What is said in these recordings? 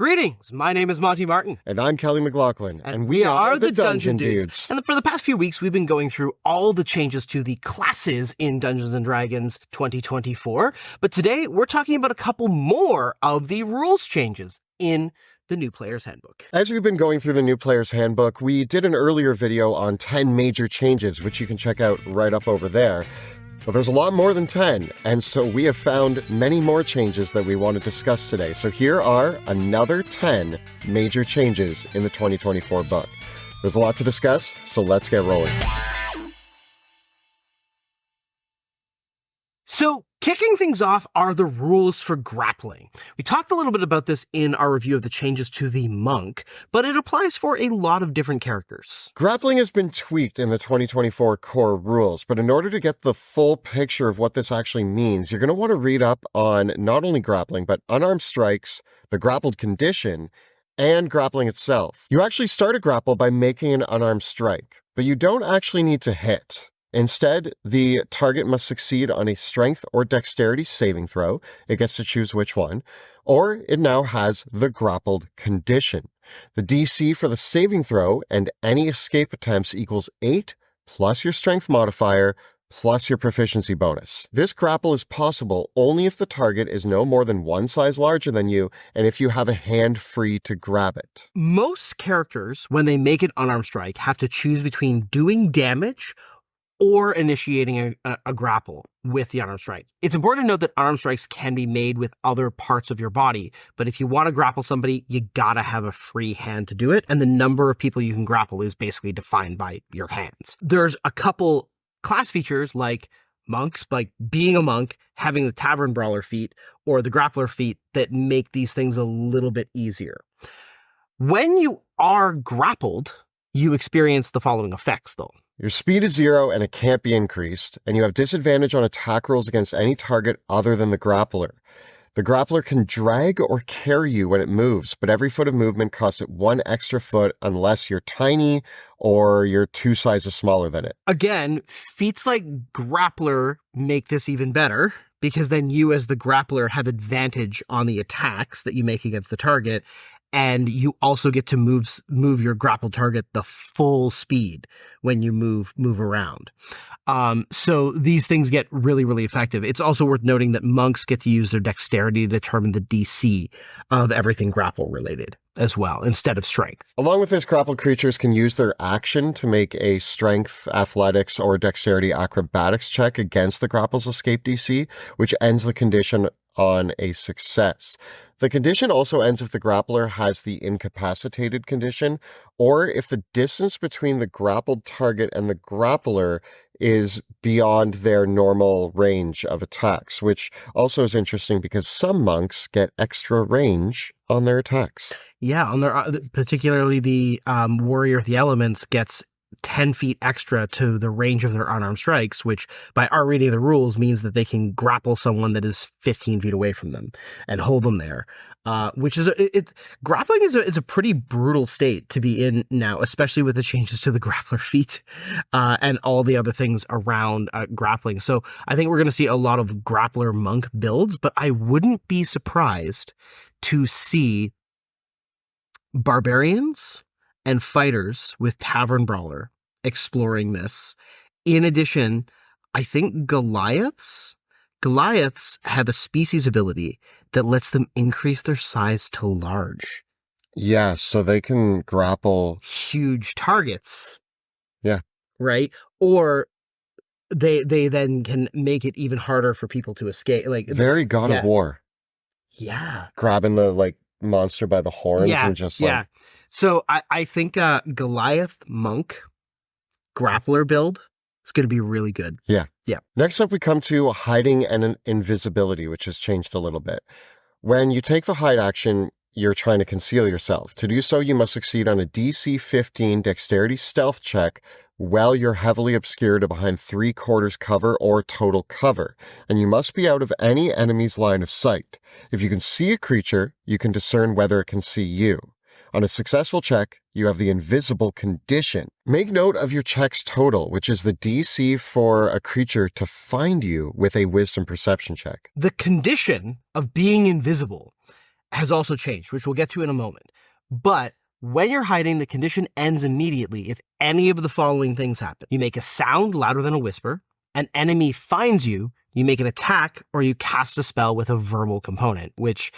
Greetings, my name is Monty Martin. And I'm Kelly McLaughlin. And we are the Dungeon Dudes. And for the past few weeks, we've been going through all the changes to the classes in Dungeons & Dragons 2024. But today, we're talking about a couple more of the rules changes in the New Player's Handbook. As we've been going through the New Player's Handbook, we did an earlier video on 10 major changes, which you can check out right up over there. But there's a lot more than 10, and so we have found many more changes that we want to discuss today. So here are another 10 major changes in the 2024 book. There's a lot to discuss, so let's get rolling. So, kicking things off are the rules for grappling. We talked a little bit about this in our review of the changes to the monk, but it applies for a lot of different characters. Grappling has been tweaked in the 2024 core rules, but in order to get the full picture of what this actually means, you're going to want to read up on not only grappling, but unarmed strikes, the grappled condition, and grappling itself. You actually start a grapple by making an unarmed strike, but you don't actually need to hit. Instead, the target must succeed on a strength or dexterity saving throw. It gets to choose which one. Or it now has the grappled condition. The DC for the saving throw and any escape attempts equals 8 plus your strength modifier plus your proficiency bonus. This grapple is possible only if the target is no more than one size larger than you and if you have a hand free to grab it. Most characters, when they make an unarmed strike, have to choose between doing damage or initiating a grapple with the unarmed strike. It's important to note that unarmed strikes can be made with other parts of your body, but if you want to grapple somebody, you gotta have a free hand to do it, and the number of people you can grapple is basically defined by your hands. There's a couple class features like monks, like being a monk, having the tavern brawler feat, or the grappler feat that make these things a little bit easier. When you are grappled, you experience the following effects, though. Your speed is 0 and it can't be increased, and you have disadvantage on attack rolls against any target other than the grappler. The grappler can drag or carry you when it moves, but every foot of movement costs it 1 extra foot unless you're tiny or you're 2 sizes smaller than it. Again, feats like grappler make this even better, because then you as the grappler have advantage on the attacks that you make against the target, and you also get to move your grapple target the full speed when you move around. So these things get really, really effective. It's also worth noting that monks get to use their dexterity to determine the DC of everything grapple related as well, instead of strength. Along with this, grappled creatures can use their action to make a strength, athletics, or dexterity acrobatics check against the grapple's escape DC, which ends the condition on a success. The condition also ends if the grappler has the incapacitated condition, or if the distance between the grappled target and the grappler is beyond their normal range of attacks, which also is interesting because some monks get extra range on their attacks. Yeah, on their particularly the warrior of the elements gets 10 feet extra to the range of their unarmed strikes, which by our reading of the rules means that they can grapple someone that is 15 feet away from them and hold them there. Which is grappling is a pretty brutal state to be in now, especially with the changes to the grappler feat and all the other things around grappling. So I think we're going to see a lot of grappler monk builds, but I wouldn't be surprised to see barbarians and fighters with Tavern Brawler exploring this. In addition, I think Goliaths have a species ability that lets them increase their size to large. Yeah, so they can grapple huge targets. Yeah. Right? Or they then can make it even harder for people to escape. Like very God of War. Yeah. Grabbing the monster by the horns and just Yeah. So I think Goliath monk grappler build is going to be really good. Yeah. Yeah. Next up, we come to hiding and invisibility, which has changed a little bit. When you take the hide action, you're trying to conceal yourself. To do so, you must succeed on a DC 15 dexterity stealth check while you're heavily obscured behind 3/4 cover or total cover, and you must be out of any enemy's line of sight. If you can see a creature, you can discern whether it can see you. On a successful check, you have the invisible condition. Make note of your check's total, which is the DC for a creature to find you with a wisdom perception check. The condition of being invisible has also changed, which we'll get to in a moment. But when you're hiding, the condition ends immediately if any of the following things happen. You make a sound louder than a whisper, an enemy finds you, you make an attack, or you cast a spell with a verbal component, which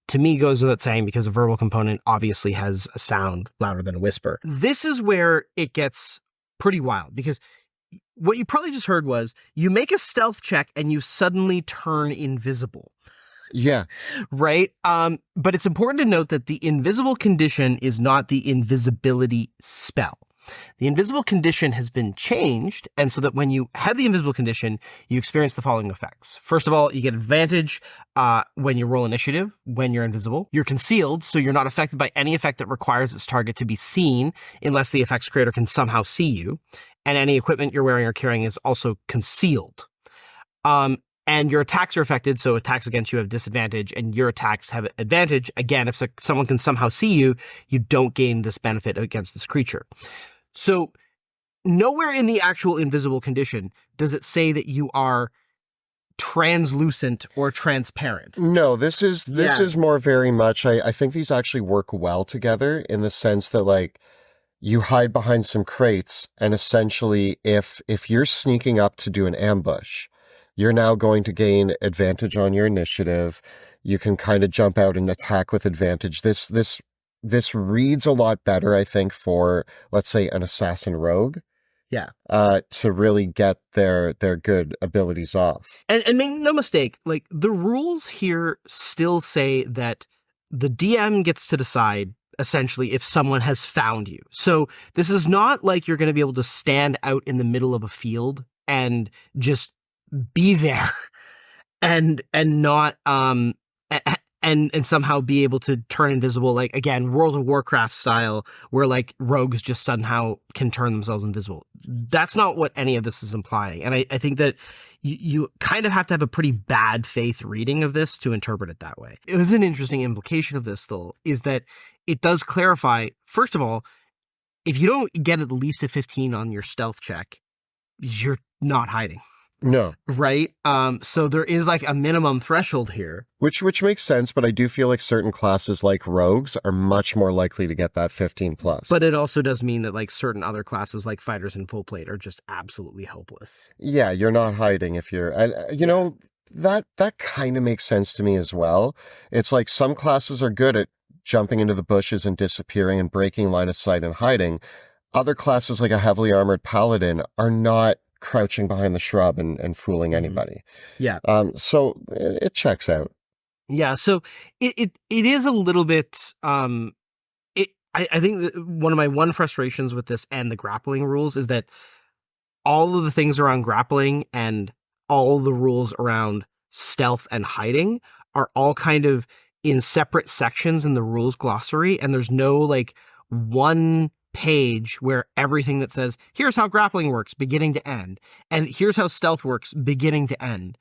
to me goes without saying because a verbal component obviously has a sound louder than a whisper. This is where it gets pretty wild, because what you probably just heard was you make a stealth check and you suddenly turn invisible. Yeah. Right? But it's important to note that the invisible condition is not the invisibility spell. The invisible condition has been changed, and so that when you have the invisible condition, you experience the following effects. First of all, you get advantage when you roll initiative, when you're invisible. You're concealed, so you're not affected by any effect that requires its target to be seen, unless the effect's creator can somehow see you. And any equipment you're wearing or carrying is also concealed. And your attacks are affected, so attacks against you have disadvantage, and your attacks have advantage. Again, if someone can somehow see you, you don't gain this benefit against this creature. So nowhere in the actual invisible condition does it say that you are translucent or transparent. No, this is more very much, I think these actually work well together in the sense that, like, you hide behind some crates, and essentially if you're sneaking up to do an ambush, you're now going to gain advantage on your initiative. You can kind of jump out and attack with advantage. This reads a lot better, I think, for, let's say, an assassin rogue. Yeah. To really get their good abilities off. And make no mistake, like, the rules here still say that the DM gets to decide essentially if someone has found you. So this is not like you're going to be able to stand out in the middle of a field and just be there and not and somehow be able to turn invisible, like, again, World of Warcraft style, where like rogues just somehow can turn themselves invisible. That's not what any of this is implying. And I think that you kind of have to have a pretty bad faith reading of this to interpret it that way. It was an interesting implication of this, though, is that it does clarify, first of all, if you don't get at least a 15 on your stealth check, you're not hiding. No. Right? So there is like a minimum threshold here. Which makes sense, but I do feel like certain classes like rogues are much more likely to get that 15 plus. But it also does mean that like certain other classes like fighters and full plate are just absolutely hopeless. Yeah, you're not hiding if you're, and you know, that kind of makes sense to me as well. It's like some classes are good at jumping into the bushes and disappearing and breaking line of sight and hiding. Other classes like a heavily armored paladin are not crouching behind the shrub and fooling anybody. Yeah. So it checks out. Yeah. So it is a little bit, I think that one of my frustrations with this and the grappling rules is that all of the things around grappling and all the rules around stealth and hiding are all kind of in separate sections in the rules glossary. And there's no like one page where everything that says, here's how grappling works beginning to end, and here's how stealth works beginning to end.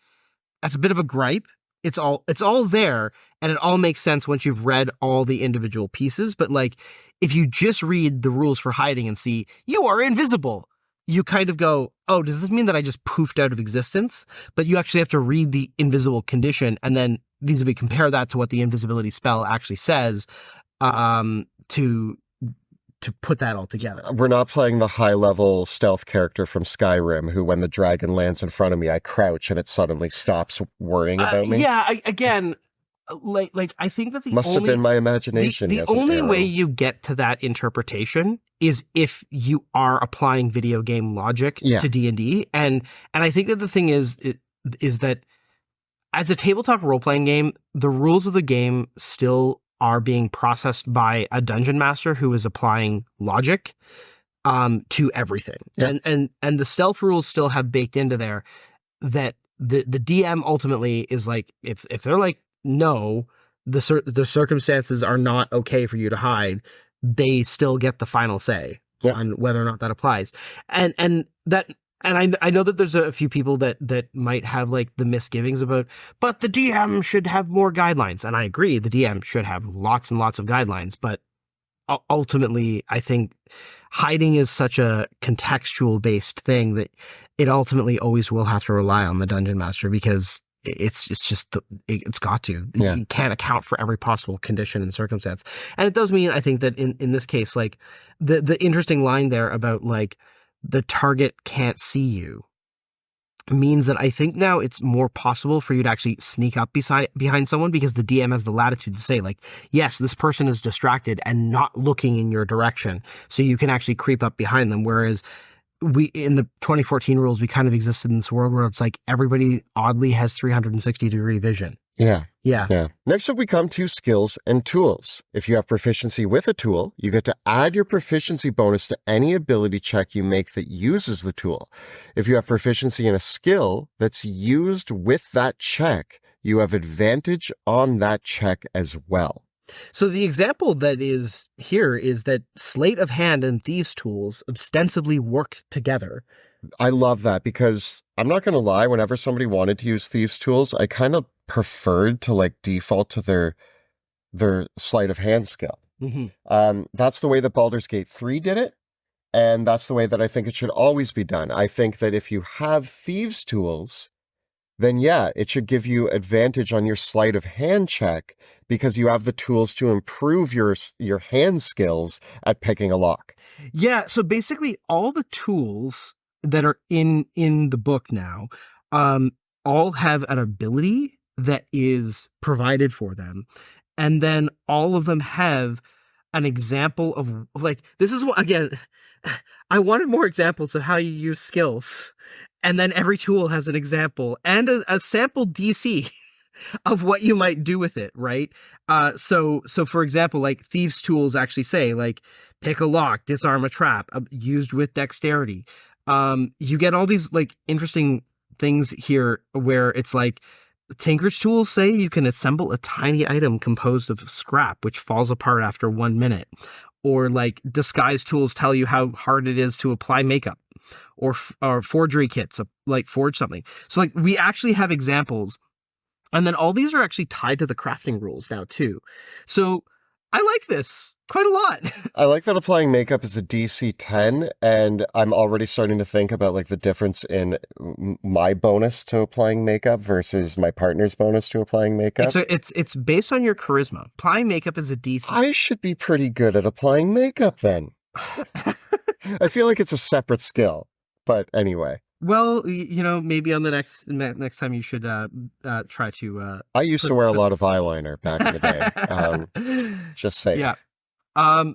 That's a bit of a gripe. It's all there, and it all makes sense once you've read all the individual pieces. But like, if you just read the rules for hiding and see you are invisible, you kind of go, oh, does this mean that I just poofed out of existence? But you actually have to read the invisible condition and then vis-a-vis compare that to what the invisibility spell actually says, to put that all together. We're not playing the high-level stealth character from Skyrim who, when the dragon lands in front of me, I crouch and it suddenly stops worrying about me. Yeah, again, like I think that must have been my imagination. The only way you get to that interpretation is if you are applying video game logic to D&D. And I think that the thing is that as a tabletop role-playing game, the rules of the game still are being processed by a dungeon master who is applying logic to everything. Yeah. And the stealth rules still have baked into there that the DM ultimately is like, if they're like, no, the circumstances are not okay for you to hide, they still get the final say on whether or not that applies. And I know that there's a few people that might have like the misgivings about, but the DM should have more guidelines. And I agree, the DM should have lots and lots of guidelines. But ultimately, I think hiding is such a contextual based thing that it ultimately always will have to rely on the dungeon master, because it's got to. Yeah. You can't account for every possible condition and circumstance. And it does mean, I think, that in this case, like the interesting line there about like the target can't see you means that I think now it's more possible for you to actually sneak up behind someone, because the DM has the latitude to say, like, yes, this person is distracted and not looking in your direction, so you can actually creep up behind them. Whereas we, in the 2014 rules, we kind of existed in this world where it's like everybody oddly has 360-degree vision. Yeah. Yeah. Yeah. Next up, we come to skills and tools. If you have proficiency with a tool, you get to add your proficiency bonus to any ability check you make that uses the tool. If you have proficiency in a skill that's used with that check, you have advantage on that check as well. So the example that is here is that Sleight of Hand and Thieves' tools ostensibly work together. I love that, because I'm not going to lie, whenever somebody wanted to use Thieves' tools, I kind of preferred to like default to their Sleight of Hand skill. Mm-hmm. That's the way that Baldur's Gate 3 did it, and that's the way that I think it should always be done. I think that if you have Thieves' tools, then yeah, it should give you advantage on your Sleight of Hand check, because you have the tools to improve your hand skills at picking a lock. Yeah, so basically all the tools that are in the book now all have an ability that is provided for them, and then all of them have an example of, like, this is what, again, I wanted more examples of how you use skills, and then every tool has an example and a sample DC of what you might do with it, right? So for example, like Thieves' tools actually say, like, pick a lock, disarm a trap, used with dexterity. You get all these like interesting things here where it's like Tinker's tools say you can assemble a tiny item composed of scrap which falls apart after 1 minute, or like Disguise tools tell you how hard it is to apply makeup, or forgery kits like forge something. So like we actually have examples, and then all these are actually tied to the crafting rules now too. So I like this quite a lot. I like that applying makeup is a DC 10, and I'm already starting to think about like the difference in my bonus to applying makeup versus my partner's bonus to applying makeup. It's based on your charisma. Applying makeup is a DC. I should be pretty good at applying makeup then. I feel like it's a separate skill, but anyway. Well, you know, maybe on the next time you should try to. I used to wear a lot of eyeliner back in the day. Just saying. Yeah.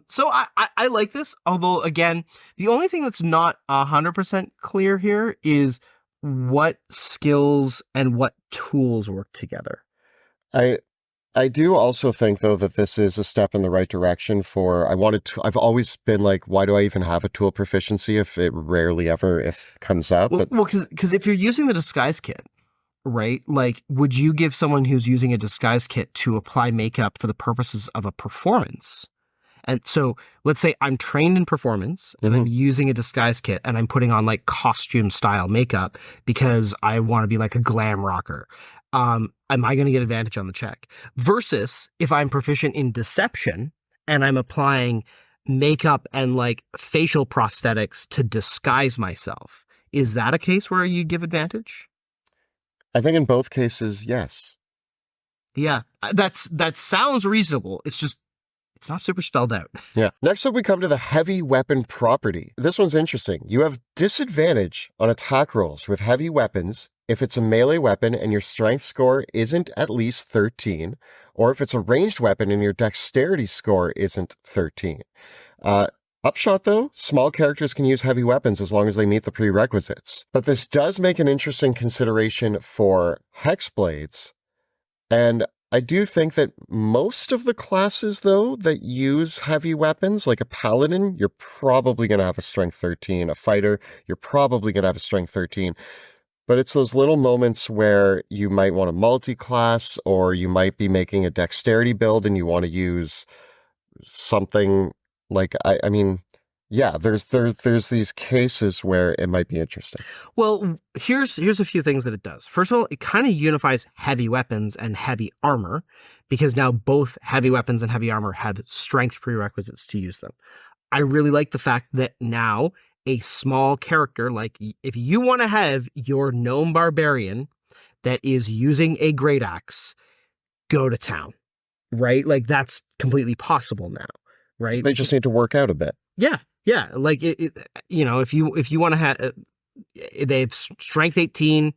So I like this, although again, the only thing that's not 100% clear here is what skills and what tools work together. I do also think, though, that this is a step in the right direction for, I've always been like, why do I even have a tool proficiency if it rarely ever comes up? Well, because if you're using the disguise kit, right, like, would you give someone who's using a disguise kit to apply makeup for the purposes of a performance? And so let's say I'm trained in performance and I'm using a disguise kit and I'm putting on like costume style makeup because I want to be like a glam rocker. Am I going to get advantage on the check? Versus if I'm proficient in deception and I'm applying makeup and like facial prosthetics to disguise myself, is that a case where you give advantage? I think in both cases, yes. Yeah, that sounds reasonable. It's not super spelled out. Yeah. Next up, we come to the heavy weapon property. This one's interesting. You have disadvantage on attack rolls with heavy weapons if it's a melee weapon and your strength score isn't at least 13, or if it's a ranged weapon and your dexterity score isn't 13. Upshot, though, small characters can use heavy weapons as long as they meet the prerequisites. But this does make an interesting consideration for hexblades, and I do think that most of the classes, though, that use heavy weapons, like a paladin, you're probably going to have a strength 13. A fighter, you're probably going to have a strength 13. But it's those little moments where you might want to multi-class, or you might be making a dexterity build and you want to use something like, I mean, yeah, there's these cases where it might be interesting. Well, here's a few things that it does. First of all, it kind of unifies heavy weapons and heavy armor, because now both heavy weapons and heavy armor have strength prerequisites to use them. I really like the fact that now a small character, like if you want to have your gnome barbarian that is using a great axe go to town, right? Like that's completely possible now, right? They just need to work out a bit. Yeah, yeah. Like if you want to have, they have strength 18,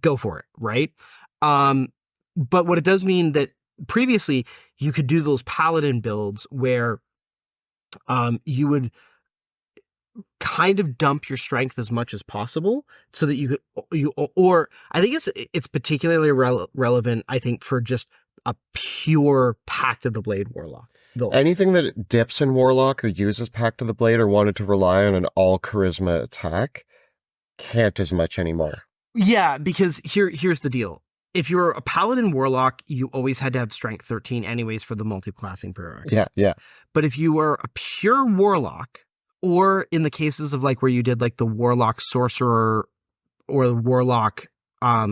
go for it, right? But what it does mean that previously you could do those paladin builds where you would kind of dump your strength as much as possible so that or I think it's particularly relevant, I think, for just a pure Pact of the Blade Warlock build. Anything that dips in Warlock or uses Pact of the Blade or wanted to rely on an all charisma attack can't as much anymore. Yeah, because here's the deal. If you're a Paladin Warlock, you always had to have Strength 13 anyways for the multi-classing prerequisite. Yeah. But if you were a pure Warlock, or in the cases of like where you did like the Warlock Sorcerer or the Warlock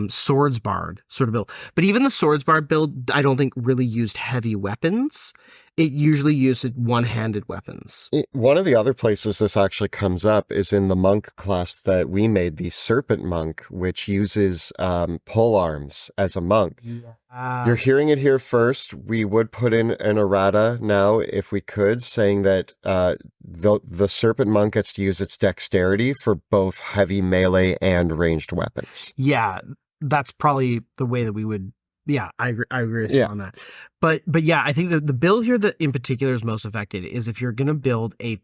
Swords Bard sort of build. But even the Swords Bard build, I don't think really used heavy weapons. It usually used one-handed weapons. One of the other places this actually comes up is in the monk class that we made, the Serpent Monk, which uses pole arms as a monk. Yeah. You're hearing it here first. We would put in an errata now if we could, saying that the Serpent Monk gets to use its dexterity for both heavy melee and ranged weapons. Yeah, that's probably the way that we would. Yeah, I agree with you on that. But yeah, I think the build here that in particular is most affected is if you're going to build the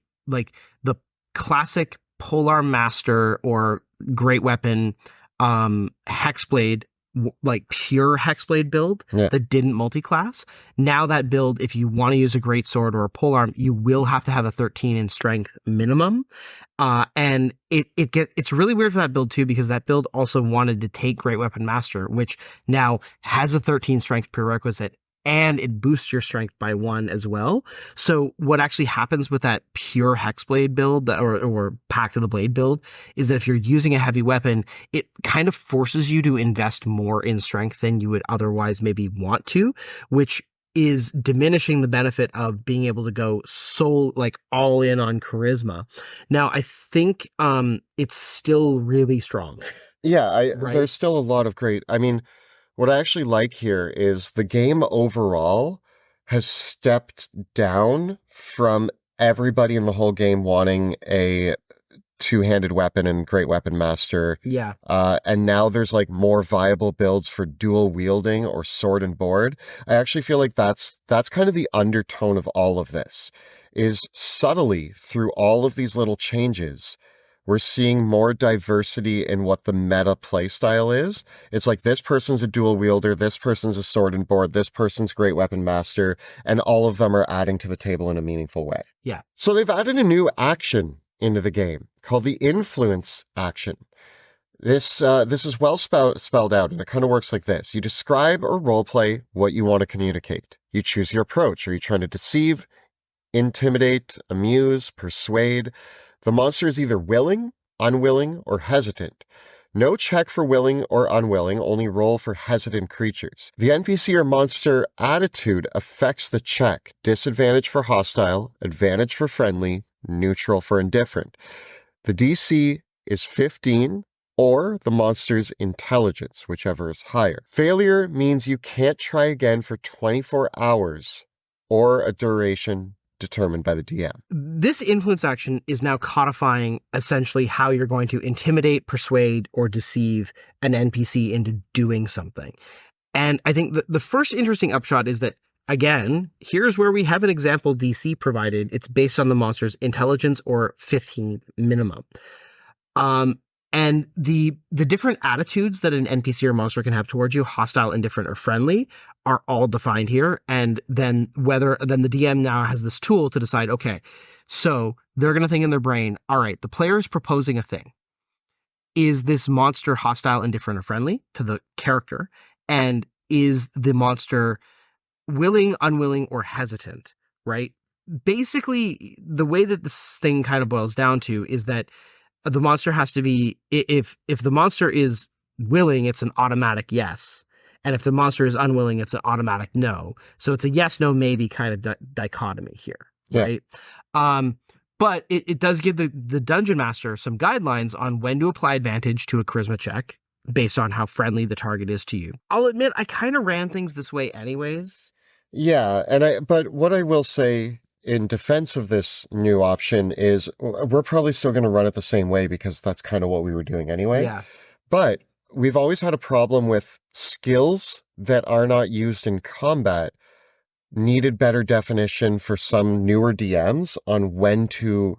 classic Polearm Master or Great Weapon Hexblade, like pure Hexblade build that didn't multi-class. Now that build, if you want to use a great sword or a polearm, you will have to have a 13 in strength minimum. And it's really weird for that build too, because that build also wanted to take Great Weapon Master, which now has a 13 strength prerequisite, and it boosts your strength by 1 as well. So what actually happens with that pure Hexblade build or Pact of the Blade build is that if you're using a heavy weapon, it kind of forces you to invest more in strength than you would otherwise maybe want to, which is diminishing the benefit of being able to go all in on charisma. Now, I think it's still really strong. Yeah, there's still a lot of great... I mean, what I actually like here is the game overall has stepped down from everybody in the whole game wanting a two-handed weapon and Great Weapon Master. Yeah. And now there's like more viable builds for dual wielding or sword and board. I actually feel like that's kind of the undertone of all of this, is subtly through all of these little changes, we're seeing more diversity in what the meta playstyle is. It's like this person's a dual wielder, this person's a sword and board, this person's Great Weapon Master, and all of them are adding to the table in a meaningful way. Yeah. So they've added a new action into the game called the Influence action. This is well spelled out, and it kind of works like this. You describe or roleplay what you want to communicate. You choose your approach. Are you trying to deceive, intimidate, amuse, persuade? The monster is either willing, unwilling, or hesitant. No check for willing or unwilling, only roll for hesitant creatures. The NPC or monster attitude affects the check. Disadvantage for hostile, advantage for friendly, neutral for indifferent. The DC is 15 or the monster's intelligence, whichever is higher. Failure means you can't try again for 24 hours or a duration determined by the DM. This influence action is now codifying essentially how you're going to intimidate, persuade, or deceive an NPC into doing something. And I think the first interesting upshot is that, again, here's where we have an example DC provided. It's based on the monster's intelligence or 15 minimum. And the different attitudes that an NPC or monster can have towards you, hostile, indifferent, or friendly, are all defined here. And then the DM now has this tool to decide, okay, so they're going to think in their brain, all right, the player is proposing a thing. Is this monster hostile, indifferent, or friendly to the character? And is the monster willing, unwilling, or hesitant, right? Basically, the way that this thing kind of boils down to is that the monster has to be, if the monster is willing, it's an automatic yes. And if the monster is unwilling, it's an automatic no. So it's a yes, no, maybe kind of dichotomy here, right? But it does give the dungeon master some guidelines on when to apply advantage to a charisma check based on how friendly the target is to you. I'll admit, I kind of ran things this way anyways. Yeah, but what I will say in defense of this new option is we're probably still going to run it the same way because that's kind of what we were doing anyway. Yeah. But we've always had a problem with skills that are not used in combat needed better definition for some newer DMs on when to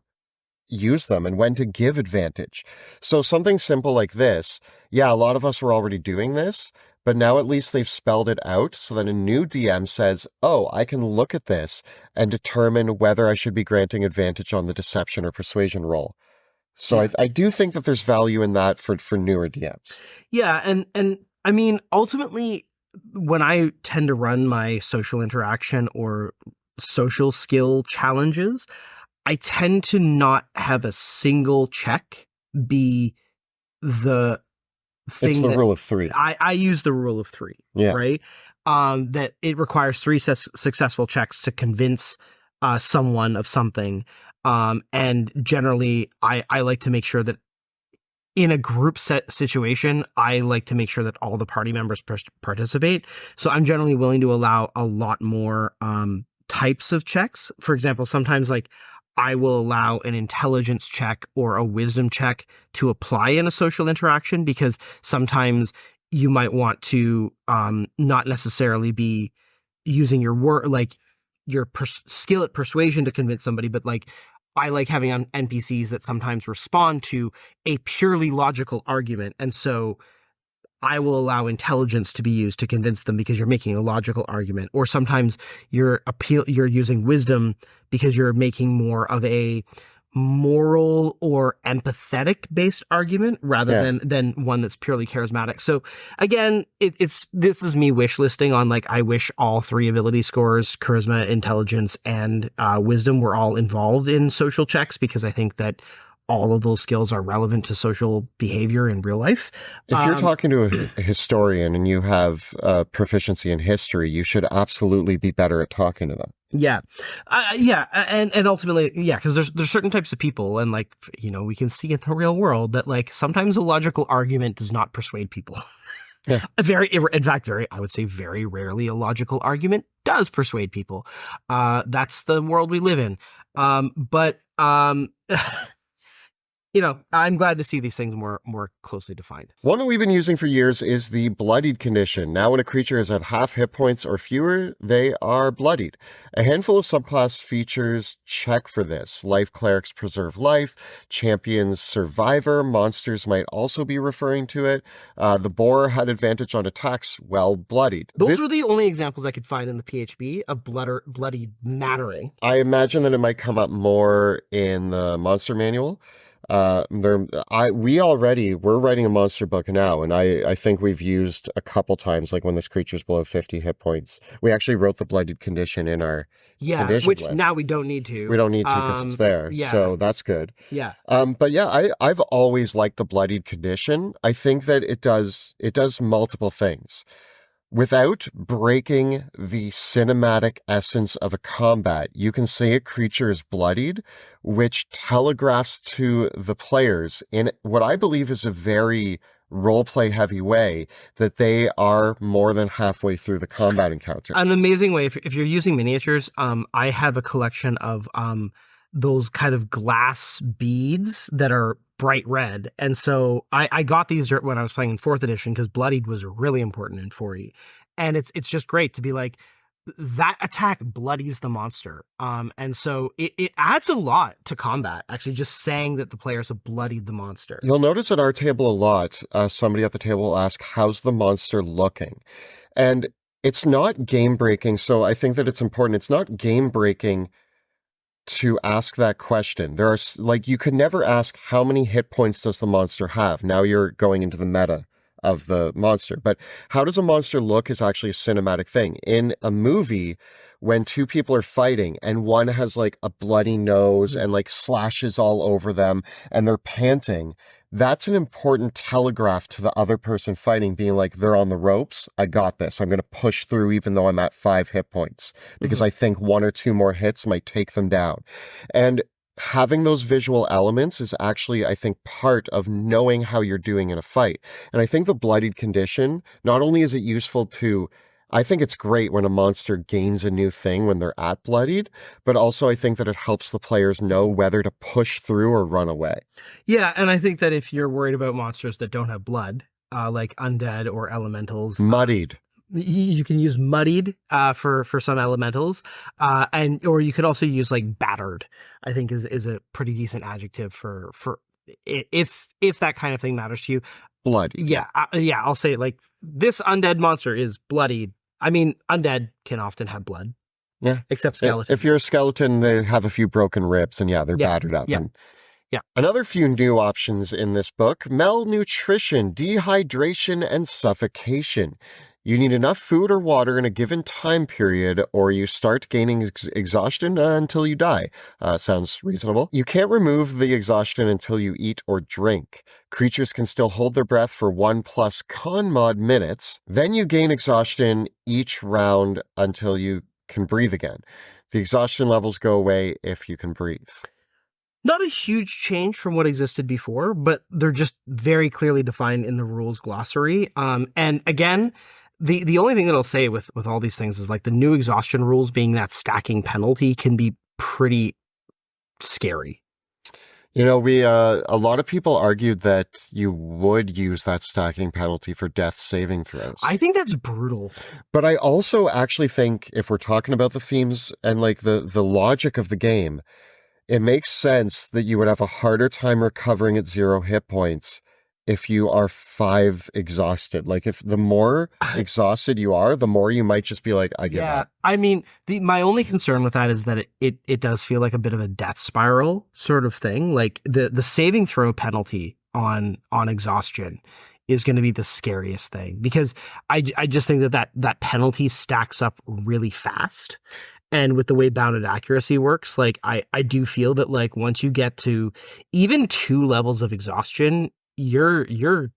use them and when to give advantage. So something simple like this, yeah, a lot of us were already doing this, but now at least they've spelled it out so that a new DM says, oh, I can look at this and determine whether I should be granting advantage on the deception or persuasion roll. So Yeah. I do think that there's value in that for newer DMs. Yeah, and I mean, ultimately, when I tend to run my social interaction or social skill challenges, I tend to not have a single check be the thing. It's the rule of three. I use the rule of three, Yeah. right? That it requires three successful checks to convince someone of something. And generally, I like to make sure that in a group set situation, I like to make sure that all the party members participate. So I'm generally willing to allow a lot more types of checks. For example, sometimes like I will allow an intelligence check or a wisdom check to apply in a social interaction because sometimes you might want to not necessarily be using your word, like your skill at persuasion to convince somebody, but like I like having NPCs that sometimes respond to a purely logical argument. And so I will allow intelligence to be used to convince them because you're making a logical argument. Or sometimes you're using wisdom because you're making more of a moral or empathetic based argument rather than one that's purely charismatic. So again, this is me wish listing on like I wish all three ability scores, charisma, intelligence, and wisdom were all involved in social checks because I think that all of those skills are relevant to social behavior in real life. If you're talking to a historian and you have proficiency in history, you should absolutely be better at talking to them. Yeah. And ultimately, yeah, because there's certain types of people and like, you know, we can see in the real world that like sometimes a logical argument does not persuade people. Yeah. I would say very rarely a logical argument does persuade people. That's the world we live in. But you know, I'm glad to see these things more closely defined. One that we've been using for years is the Bloodied Condition. Now when a creature is at half hit points or fewer, they are bloodied. A handful of subclass features check for this. Life Clerics preserve life, Champions Survivor, monsters might also be referring to it. The Boar had advantage on attacks while bloodied. Those were the only examples I could find in the PHB of bloody mattering. I imagine that it might come up more in the monster manual. We're writing a monster book now, and I think we've used a couple times, like when this creature's below 50 hit points. We actually wrote the Bloodied Condition in our condition which list. Now we don't need to. We don't need to because it's there. Yeah. So that's good. Yeah. But yeah, I've always liked the Bloodied Condition. I think that it does multiple things. Without breaking the cinematic essence of a combat, you can say a creature is bloodied, which telegraphs to the players in what I believe is a very roleplay heavy way that they are more than halfway through the combat encounter. An amazing way, if you're using miniatures, I have a collection of those kind of glass beads that are bright red. And so I got these when I was playing in 4th edition because bloodied was really important in 4e. And it's just great to be like, that attack bloodies the monster. And so it adds a lot to combat, actually, just saying that the players have bloodied the monster. You'll notice at our table a lot, somebody at the table will ask, how's the monster looking? And it's not game breaking. So I think that it's important. It's not game breaking to ask that question. There are, like, you could never ask how many hit points does the monster have. Now you're going into the meta of the monster. But how does a monster look is actually a cinematic thing. In a movie, when two people are fighting and one has like a bloody nose and like slashes all over them and they're panting, that's an important telegraph to the other person fighting, being like, they're on the ropes. I got this. I'm going to push through even though I'm at 5 hit points because I think 1 or 2 more hits might take them down. And having those visual elements is actually, I think, part of knowing how you're doing in a fight. And I think the Bloodied Condition, not only is it useful to, I think it's great when a monster gains a new thing when they're at bloodied, but also I think that it helps the players know whether to push through or run away. Yeah, and I think that if you're worried about monsters that don't have blood, like undead or elementals, Muddied. You can use muddied for some elementals, and or you could also use like battered. I think is a pretty decent adjective for if that kind of thing matters to you. Bloodied. Yeah, yeah. I'll say like this undead monster is bloodied. I mean, undead can often have blood. Yeah, except skeletons. If you're a skeleton, they have a few broken ribs, and they're battered up. Yeah. And yeah. Another few new options in this book: malnutrition, dehydration, and suffocation. You need enough food or water in a given time period, or you start gaining exhaustion until you die. Sounds reasonable. You can't remove the exhaustion until you eat or drink. Creatures can still hold their breath for 1+ con mod minutes. Then you gain exhaustion each round until you can breathe again. The exhaustion levels go away if you can breathe. Not a huge change from what existed before, but they're just very clearly defined in the rules glossary. And again, the only thing that I'll say with all these things is like the new exhaustion rules being that stacking penalty can be pretty scary. You know, a lot of people argued that you would use that stacking penalty for death saving throws. I think that's brutal. But I also actually think if we're talking about the themes and like the logic of the game, it makes sense that you would have a harder time recovering at 0 hit points if you are 5 exhausted. Like if the more exhausted you are, the more you might just be like, I give up. I mean, my only concern with that is that it does feel like a bit of a death spiral sort of thing. Like the saving throw penalty on exhaustion is going to be the scariest thing, because I just think that penalty stacks up really fast. And with the way bounded accuracy works, like I do feel that like once you get to even 2 levels of exhaustion, you're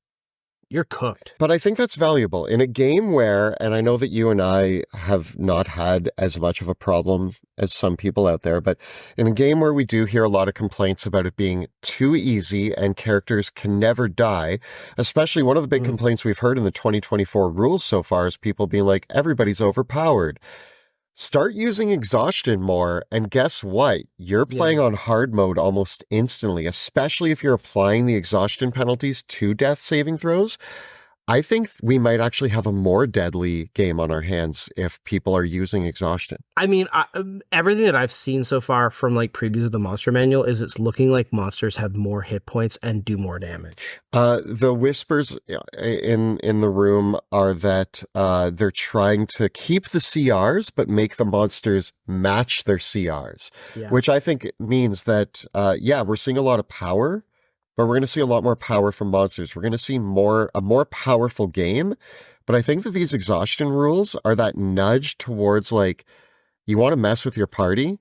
cooked. But I think that's valuable in a game where, and I know that you and I have not had as much of a problem as some people out there, but in a game where we do hear a lot of complaints about it being too easy and characters can never die, especially one of the big complaints we've heard in the 2024 rules so far is people being like, everybody's overpowered. Start using exhaustion more, and guess what? You're playing on hard mode almost instantly, especially if you're applying the exhaustion penalties to death saving throws. I think we might actually have a more deadly game on our hands if people are using exhaustion. I mean, everything that I've seen so far from like previews of the monster manual is it's looking like monsters have more hit points and do more damage. The whispers in the room are that they're trying to keep the CRs, but make the monsters match their CRs, which I think means that, we're seeing a lot of power, but we're going to see a lot more power from monsters. We're going to see a more powerful game. But I think that these exhaustion rules are that nudge towards like, you want to mess with your party,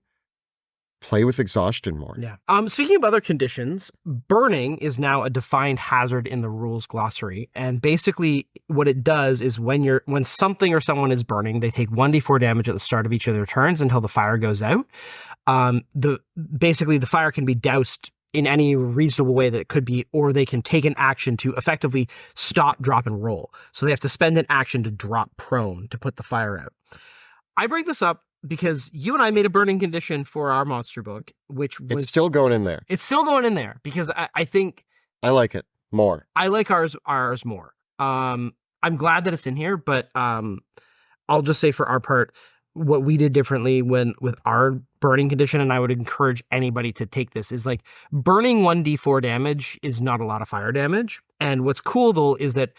play with exhaustion more. Yeah. Speaking of other conditions, burning is now a defined hazard in the rules glossary. And basically what it does is when something or someone is burning, they take 1d4 damage at the start of each of their turns until the fire goes out. Basically the fire can be doused in any reasonable way that it could be, or they can take an action to effectively stop, drop, and roll. So they have to spend an action to drop prone to put the fire out. I bring this up because you and I made a burning condition for our monster book, which was... It's still going in there. It's still going in there because I think... I like it more. I like ours more. I'm glad that it's in here, but I'll just say for our part, what we did differently with our burning condition, and I would encourage anybody to take this, is like burning 1d4 damage is not a lot of fire damage. And what's cool though is that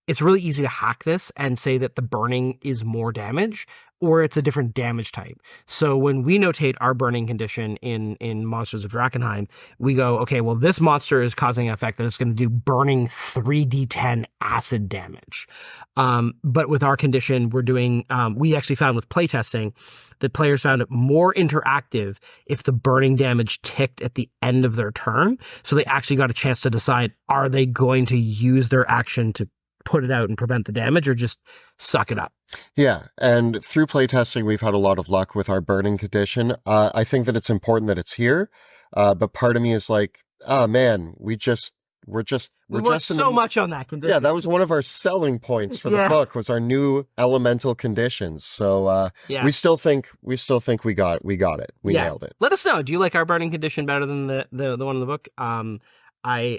it's really easy to hack this and say that the burning is more damage, or it's a different damage type. So when we notate our burning condition in Monsters of Drakenheim, we go, okay, well, this monster is causing an effect that it's going to do burning 3d10 acid damage. But with our condition, we're doing, we actually found with playtesting that players found it more interactive if the burning damage ticked at the end of their turn. So they actually got a chance to decide, are they going to use their action to put it out and prevent the damage, or just suck it up? Yeah, and through playtesting, we've had a lot of luck with our burning condition. I think that it's important that it's here. But part of me is like, oh man, we're just worked in so the, much on that condition. yeah, that was one of our selling points for the book was our new elemental conditions. So we still think we got it. We nailed it. Let us know. Do you like our burning condition better than the one in the book? I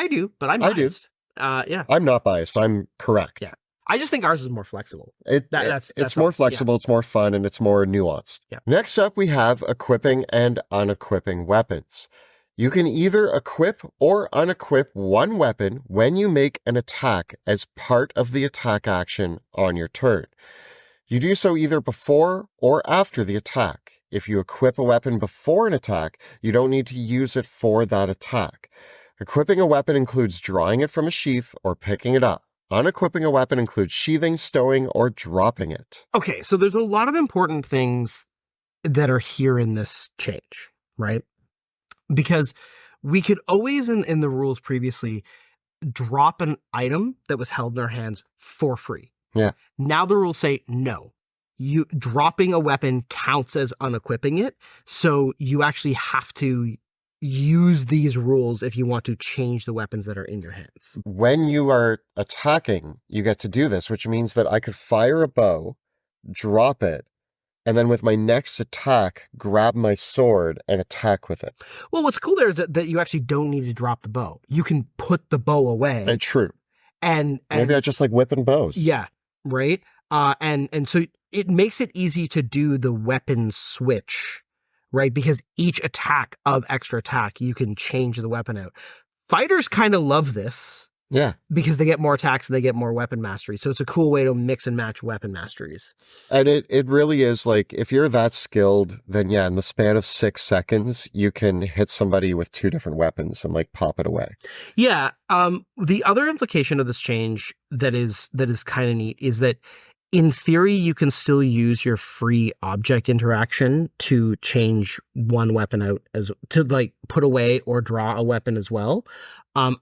do, but I'm biased. Yeah. I'm not biased. I'm correct. Yeah. I just think ours is more flexible. It's more flexible, it's more fun, and it's more nuanced. Yeah. Next up, we have equipping and unequipping weapons. You can either equip or unequip one weapon when you make an attack as part of the attack action on your turn. You do so either before or after the attack. If you equip a weapon before an attack, you don't need to use it for that attack. Equipping a weapon includes drawing it from a sheath or picking it up. Unequipping a weapon includes sheathing, stowing, or dropping it. Okay, so there's a lot of important things that are here in this change, right? Because we could always, in the rules previously, drop an item that was held in our hands for free. Yeah. Now the rules say no. You dropping a weapon counts as unequipping it, so you actually have to use these rules if you want to change the weapons that are in your hands. When you are attacking, you get to do this, which means that I could fire a bow, drop it, and then with my next attack, grab my sword and attack with it. Well, what's cool there is that you actually don't need to drop the bow. You can put the bow away. And true. And maybe I just like whipping bows. Yeah, right? And so it makes it easy to do the weapon switch, right? Because each attack of extra attack, you can change the weapon out. Fighters kind of love this. Yeah. Because they get more attacks and they get more weapon mastery. So it's a cool way to mix and match weapon masteries. And it really is like, if you're that skilled, then yeah, in the span of 6 seconds, you can hit somebody with 2 different weapons and like pop it away. Yeah. The other implication of this change that is kind of neat is that in theory, you can still use your free object interaction to change one weapon out to like put away or draw a weapon as well.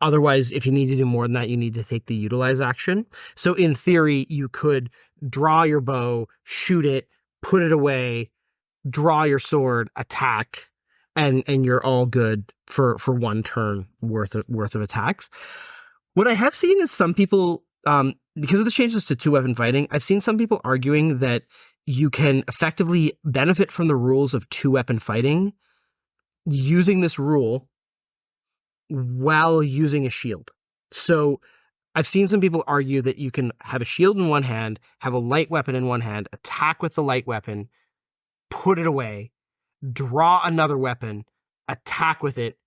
Otherwise, if you need to do more than that, you need to take the utilize action. So in theory, you could draw your bow, shoot it, put it away, draw your sword, attack, and you're all good for one turn worth of attacks. What I have seen is some people, because of the changes to 2-weapon fighting, I've seen some people arguing that you can effectively benefit from the rules of 2-weapon fighting using this rule while using a shield. So I've seen some people argue that you can have a shield in one hand, have a light weapon in one hand, attack with the light weapon, put it away, draw another weapon, attack with it,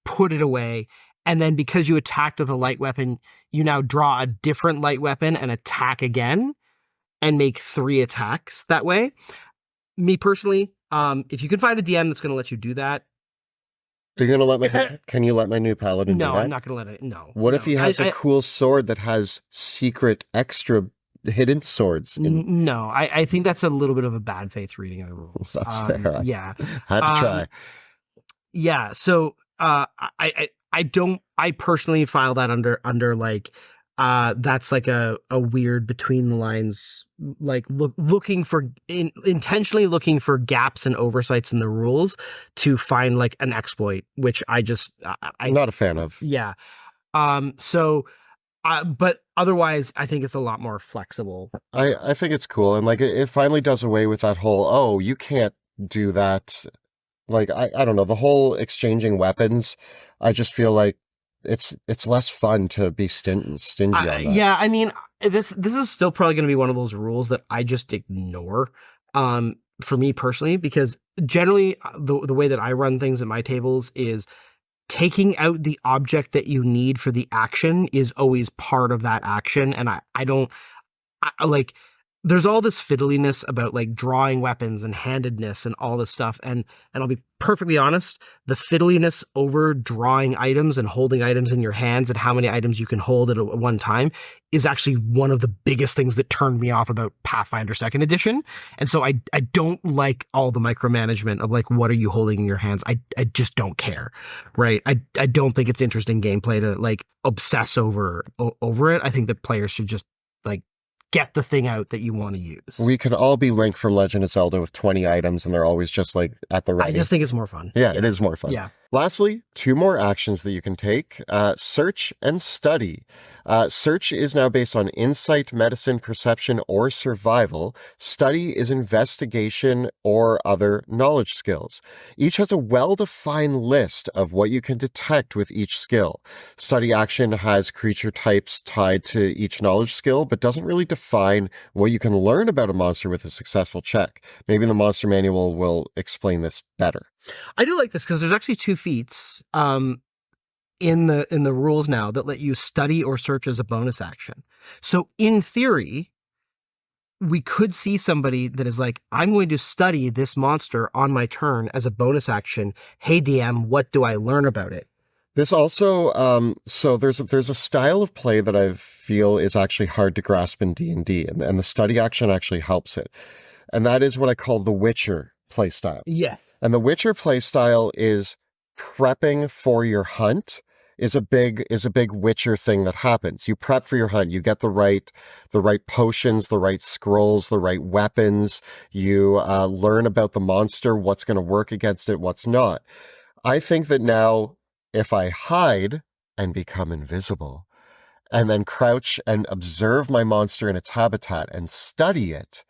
put it away, and then because you attacked with a light weapon, you now draw a different light weapon and attack again and make 3 attacks that way. Me personally, if you can find a DM that's going to let you do that. Can you let my new paladin do that? No, I'm not going to let it. No. What if he has a cool sword that has secret extra hidden swords? No, I think that's a little bit of a bad faith reading of the rules. That's fair. Yeah. Had to try. Yeah. So, I personally file that under like, that's like a weird between the lines, like intentionally looking for gaps and oversights in the rules to find like an exploit, which I'm not a fan of. Yeah. But otherwise I think it's a lot more flexible. I think it's cool. And like, it finally does away with that whole, oh, you can't do that. Like, I don't know, the whole exchanging weapons. I just feel like it's less fun to be stingy on that. Yeah, I mean, this is still probably going to be one of those rules that I just ignore, for me personally, because generally the way that I run things at my tables is taking out the object that you need for the action is always part of that action, and I don't like. There's all this fiddliness about like drawing weapons and handedness and all this stuff. And I'll be perfectly honest, the fiddliness over drawing items and holding items in your hands and how many items you can hold at one time is actually one of the biggest things that turned me off about Pathfinder 2nd edition. And so I don't like all the micromanagement of like, what are you holding in your hands? I just don't care. Right. I don't think it's interesting gameplay to like obsess over it. I think that players should just like get the thing out that you want to use. We could all be Link from Legend of Zelda with 20 items, and they're always just like at the ready. I just think it's more fun. Yeah, it is more fun. Yeah. Lastly, 2 more actions that you can take, search and study. Search is now based on insight, medicine, perception, or survival. Study is investigation or other knowledge skills. Each has a well-defined list of what you can detect with each skill. Study action has creature types tied to each knowledge skill, but doesn't really define what you can learn about a monster with a successful check. Maybe the monster manual will explain this better. I do like this because there's actually 2 feats in the rules now that let you study or search as a bonus action. So in theory, we could see somebody that is like, I'm going to study this monster on my turn as a bonus action. Hey DM, what do I learn about it? This also, so there's a style of play that I feel is actually hard to grasp in D&D, and the study action actually helps it. And that is what I call the Witcher play style. Yeah. And the Witcher play style is prepping for your hunt is a big Witcher thing that happens. You prep for your hunt. You get the right potions, the right scrolls, the right weapons. You learn about the monster, what's going to work against it, what's not. I think that now, if I hide and become invisible, and then crouch and observe my monster in its habitat and study it,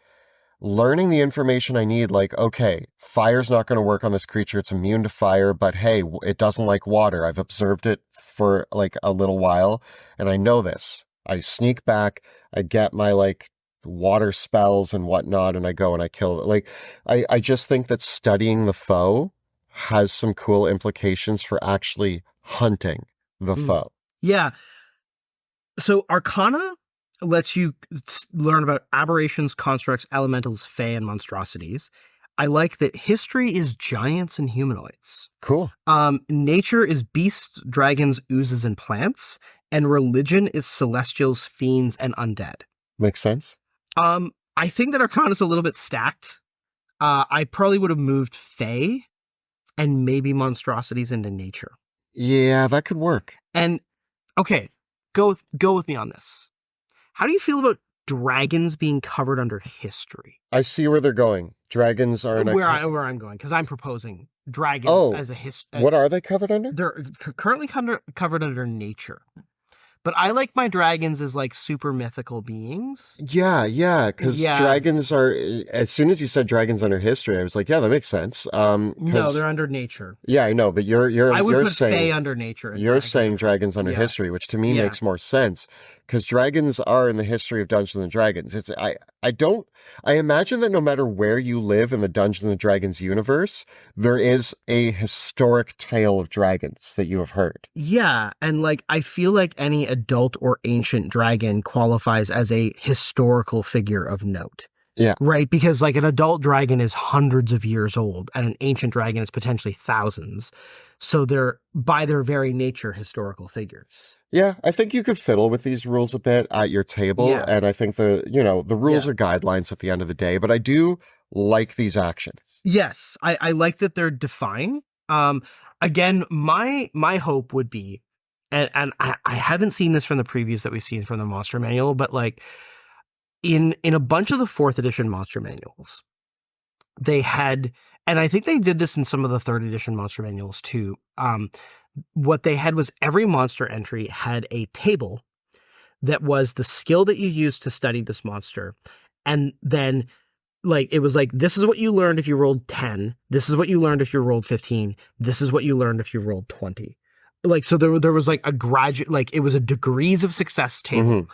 learning the information I need, like, okay, fire's not going to work on this creature. It's immune to fire, but hey, it doesn't like water. I've observed it for like a little while, and I know this. I sneak back, I get my like water spells and whatnot, and I go and I kill it. Like, I just think that studying the foe has some cool implications for actually hunting the foe. Yeah. So Arcana lets you learn about aberrations, constructs, elementals, fae, and monstrosities. I like that history is giants and humanoids. Cool. Nature is beasts, dragons, oozes, and plants. And religion is celestials, fiends, and undead. Makes sense. I think that Arcana is a little bit stacked. I probably would have moved fae and maybe monstrosities into nature. Yeah, that could work. And okay, go with me on this. How do you feel about dragons being covered under history? I see where they're going. Dragons are where I'm going, because I'm proposing dragons as a history. What are they covered under? They're currently covered under nature. But I like my dragons as like super mythical beings. Yeah, because dragons are, as soon as you said dragons under history, I was like, yeah, that makes sense. No, they're under nature. Yeah, I know, but I would put saying fae under nature. You're saying dragons under history, which to me makes more sense. Because dragons are in the history of Dungeons and Dragons. I imagine that no matter where you live in the Dungeons and Dragons universe, there is a historic tale of dragons that you have heard. Yeah, and like I feel like any adult or ancient dragon qualifies as a historical figure of note. Yeah. Right? Because like an adult dragon is hundreds of years old and an ancient dragon is potentially thousands. So they're, by their very nature, historical figures. Yeah, I think you could fiddle with these rules a bit at your table. Yeah. And I think the rules are guidelines at the end of the day, but I do like these actions. Yes, I like that they're defined. Again, my hope would be, and I haven't seen this from the previews that we've seen from the Monster Manual, but like in a bunch of the 4th edition Monster Manuals, they had, and I think they did this in some of the 3rd edition Monster Manuals too. What they had was every monster entry had a table that was the skill that you used to study this monster. And then like, it was like, this is what you learned if you rolled 10. This is what you learned if you rolled 15. This is what you learned if you rolled 20. Like, so there was like a graduate, like it was a degrees of success table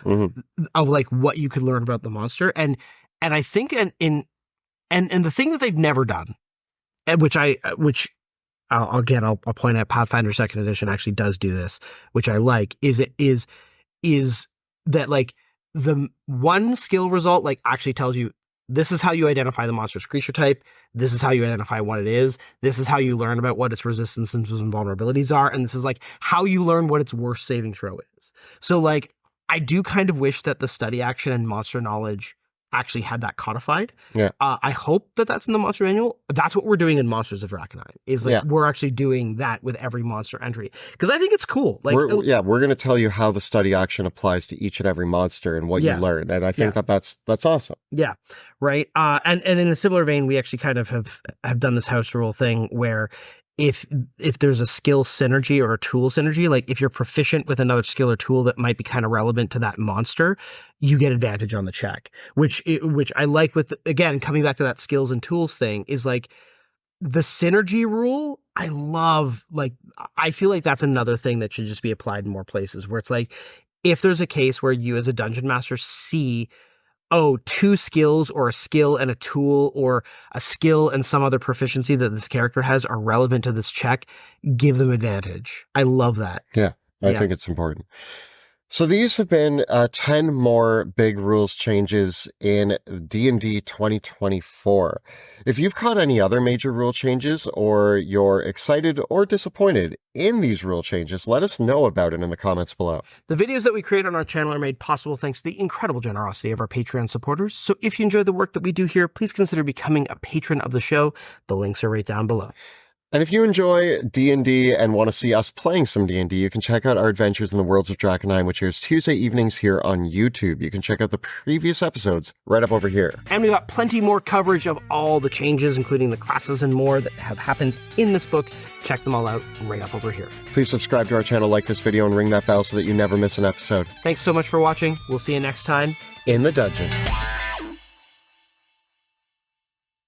of like what you could learn about the monster. And I think and the thing that they've never done, and which I'll point out, Pathfinder 2nd edition actually does do this, which I like, is that like the one skill result like actually tells you this is how you identify the monster's creature type, this is how you identify what it is, this is how you learn about what its resistances and vulnerabilities are, and this is like how you learn what its worst saving throw is. So like I do kind of wish that the study action and monster knowledge actually had that codified. Yeah. I hope that that's in the monster manual. That's what we're doing in Monsters of Drakenheim, is like we're actually doing that with every monster entry, because I think it's cool. Like, we're going to tell you how the study action applies to each and every monster and what you learn, and I think that's awesome. Yeah, right. And in a similar vein, we actually kind of have done this house rule thing where if there's a skill synergy or a tool synergy, like if you're proficient with another skill or tool that might be kind of relevant to that monster, you get advantage on the check, which I like. With, again, coming back to that skills and tools thing, is like the synergy rule. I love, like, I feel like that's another thing that should just be applied in more places, where it's like, if there's a case where you as a dungeon master see, oh, 2 skills or a skill and a tool or a skill and some other proficiency that this character has are relevant to this check, give them advantage. I love that. Yeah, I think it's important. So these have been 10 more big rules changes in D&D 2024. If you've caught any other major rule changes, or you're excited or disappointed in these rule changes, let us know about it in the comments below. The videos that we create on our channel are made possible thanks to the incredible generosity of our Patreon supporters. So if you enjoy the work that we do here, please consider becoming a patron of the show. The links are right down below. And if you enjoy D&D and want to see us playing some D&D, you can check out our Adventures in the Worlds of Drakenheim, which airs Tuesday evenings here on YouTube. You can check out the previous episodes right up over here. And we've got plenty more coverage of all the changes, including the classes and more that have happened in this book. Check them all out right up over here. Please subscribe to our channel, like this video, and ring that bell so that you never miss an episode. Thanks so much for watching. We'll see you next time in the dungeon.